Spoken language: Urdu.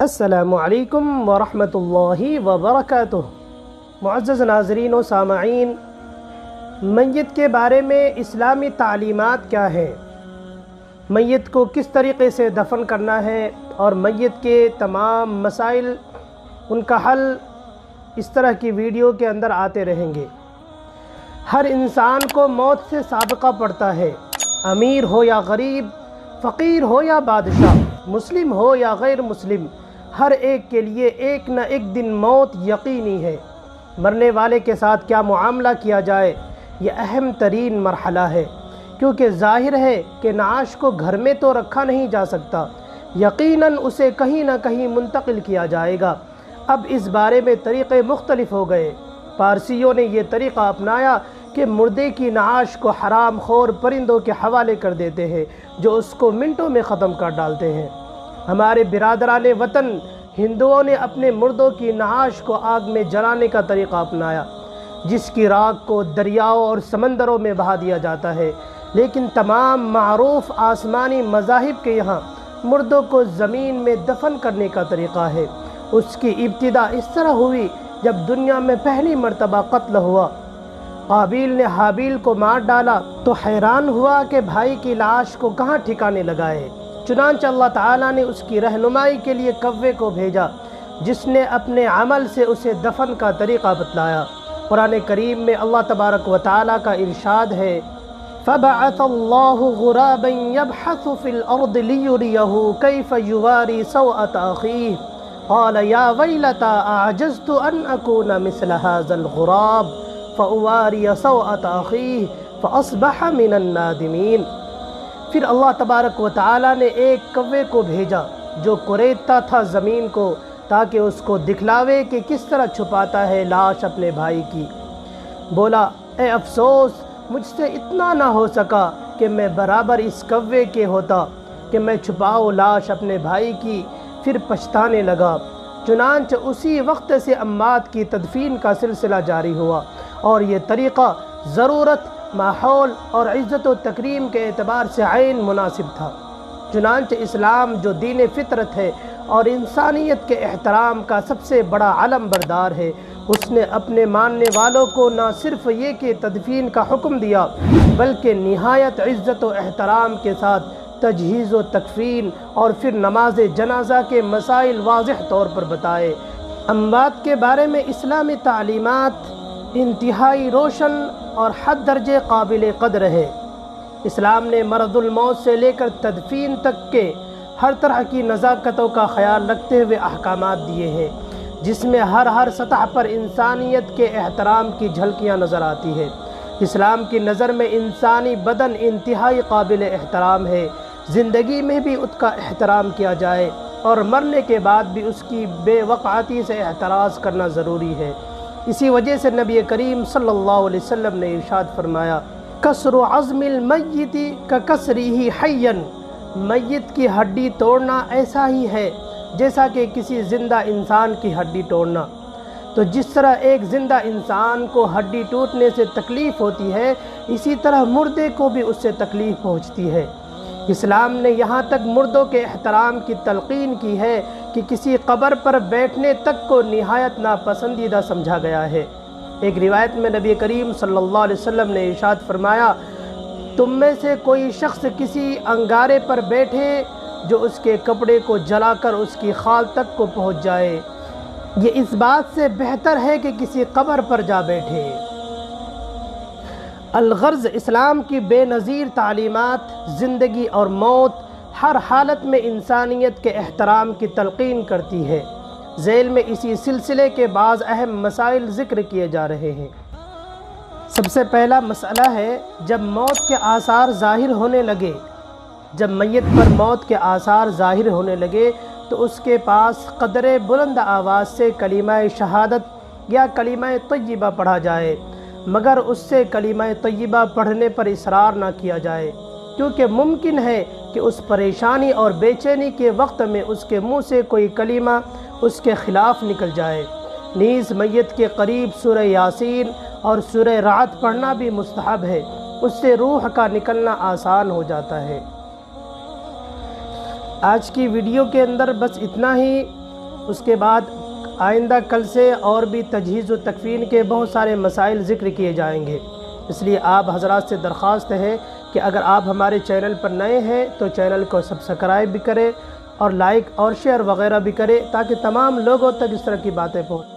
السلام علیکم ورحمۃ اللہ وبرکاتہ۔ معزز ناظرین و سامعین، میت کے بارے میں اسلامی تعلیمات کیا ہے؟ میت کو کس طریقے سے دفن کرنا ہے اور میت کے تمام مسائل، ان کا حل اس طرح کی ویڈیو کے اندر آتے رہیں گے۔ ہر انسان کو موت سے سابقہ پڑتا ہے، امیر ہو یا غریب، فقیر ہو یا بادشاہ، مسلم ہو یا غیر مسلم، ہر ایک کے لیے ایک نہ ایک دن موت یقینی ہے۔ مرنے والے کے ساتھ کیا معاملہ کیا جائے، یہ اہم ترین مرحلہ ہے، کیونکہ ظاہر ہے کہ نعش کو گھر میں تو رکھا نہیں جا سکتا، یقیناً اسے کہیں نہ کہیں منتقل کیا جائے گا۔ اب اس بارے میں طریقے مختلف ہو گئے۔ پارسیوں نے یہ طریقہ اپنایا کہ مردے کی نعش کو حرام خور پرندوں کے حوالے کر دیتے ہیں، جو اس کو منٹوں میں ختم کر ڈالتے ہیں۔ ہمارے برادران وطن ہندوؤں نے اپنے مردوں کی نعش کو آگ میں جلانے کا طریقہ اپنایا، جس کی راکھ کو دریاؤں اور سمندروں میں بہا دیا جاتا ہے۔ لیکن تمام معروف آسمانی مذاہب کے یہاں مردوں کو زمین میں دفن کرنے کا طریقہ ہے۔ اس کی ابتدا اس طرح ہوئی جب دنیا میں پہلی مرتبہ قتل ہوا۔ قابیل نے حابیل کو مار ڈالا تو حیران ہوا کہ بھائی کی لاش کو کہاں ٹھکانے لگائے۔ چنانچہ اللہ تعالیٰ نے اس کی رہنمائی کے لیے کوے کو بھیجا، جس نے اپنے عمل سے اسے دفن کا طریقہ بتلایا۔ قرآن کریم میں اللہ تبارک و تعالیٰ کا ارشاد ہے، فَبَعَثَ اللَّهُ غُرَابًا يَبْحَثُ فِي الْأَرْضِ لِيُرِيَهُ كَيْفَ يُوَارِي سَوْءَةَ أَخِيهِ قَالَ يَا وَيْلَتَىٰ أَعْجَزْتُ أَنْ أَكُونَ مِثْلَ هَٰذَا الْغُرَابِ فَأُوَارِيَ سَوْءَةَ أَخِيهِ فَأَصْبَحَ مِنَ النَّادِمِينَ۔ پھر اللہ تبارک و تعالیٰ نے ایک کوے کو بھیجا جو کوریدتا تھا زمین کو، تاکہ اس کو دکھلاوے کہ کس طرح چھپاتا ہے لاش اپنے بھائی کی۔ بولا، اے افسوس، مجھ سے اتنا نہ ہو سکا کہ میں برابر اس کوے کے ہوتا کہ میں چھپاؤں لاش اپنے بھائی کی۔ پھر پچھتانے لگا۔ چنانچہ اسی وقت سے اموات کی تدفین کا سلسلہ جاری ہوا، اور یہ طریقہ ضرورت، ماحول اور عزت و تکریم کے اعتبار سے عین مناسب تھا۔ چنانچہ اسلام جو دین فطرت ہے اور انسانیت کے احترام کا سب سے بڑا علم بردار ہے، اس نے اپنے ماننے والوں کو نہ صرف یہ کہ تدفین کا حکم دیا، بلکہ نہایت عزت و احترام کے ساتھ تجہیز و تکفین اور پھر نماز جنازہ کے مسائل واضح طور پر بتائے۔ اموات کے بارے میں اسلامی تعلیمات انتہائی روشن اور حد درجے قابل قدر ہے۔ اسلام نے مرض الموت سے لے کر تدفین تک کے ہر طرح کی نزاکتوں کا خیال رکھتے ہوئے احکامات دیے ہیں، جس میں ہر سطح پر انسانیت کے احترام کی جھلکیاں نظر آتی ہے۔ اسلام کی نظر میں انسانی بدن انتہائی قابل احترام ہے، زندگی میں بھی اس کا احترام کیا جائے اور مرنے کے بعد بھی اس کی بے وقعتی سے احتراز کرنا ضروری ہے۔ اسی وجہ سے نبی کریم صلی اللہ علیہ وسلم نے ارشاد فرمایا، کسر عظم المیت ککسرہ حیا، میت کی ہڈی توڑنا ایسا ہی ہے جیسا کہ کسی زندہ انسان کی ہڈی توڑنا۔ تو جس طرح ایک زندہ انسان کو ہڈی ٹوٹنے سے تکلیف ہوتی ہے، اسی طرح مردے کو بھی اس سے تکلیف پہنچتی ہے۔ اسلام نے یہاں تک مردوں کے احترام کی تلقین کی ہے کہ کسی قبر پر بیٹھنے تک کو نہایت ناپسندیدہ سمجھا گیا ہے۔ ایک روایت میں نبی کریم صلی اللہ علیہ وسلم نے ارشاد فرمایا، تم میں سے کوئی شخص کسی انگارے پر بیٹھے جو اس کے کپڑے کو جلا کر اس کی خال تک کو پہنچ جائے، یہ اس بات سے بہتر ہے کہ کسی قبر پر جا بیٹھے۔ الغرض، اسلام کی بے نظیر تعلیمات زندگی اور موت ہر حالت میں انسانیت کے احترام کی تلقین کرتی ہے۔ ذیل میں اسی سلسلے کے بعض اہم مسائل ذکر کیے جا رہے ہیں۔ سب سے پہلا مسئلہ ہے، جب موت کے آثار ظاہر ہونے لگے، جب میت پر موت کے آثار ظاہر ہونے لگے تو اس کے پاس قدر بلند آواز سے کلمہ شہادت یا کلمہ طیبہ پڑھا جائے، مگر اس سے کلمہ طیبہ پڑھنے پر اصرار نہ کیا جائے، کیونکہ ممکن ہے کہ اس پریشانی اور بے چینی کے وقت میں اس کے منہ سے کوئی کلمہ اس کے خلاف نکل جائے۔ نیز میت کے قریب سورہ یاسین اور سورہ رعد پڑھنا بھی مستحب ہے، اس سے روح کا نکلنا آسان ہو جاتا ہے۔ آج کی ویڈیو کے اندر بس اتنا ہی۔ اس کے بعد آئندہ کل سے اور بھی تجہیز و تکفین کے بہت سارے مسائل ذکر کیے جائیں گے، اس لیے آپ حضرات سے درخواست ہے کہ اگر آپ ہمارے چینل پر نئے ہیں تو چینل کو سبسکرائب بھی کریں اور لائک اور شیئر وغیرہ بھی کریں تاکہ تمام لوگوں تک اس طرح کی باتیں پہنچیں۔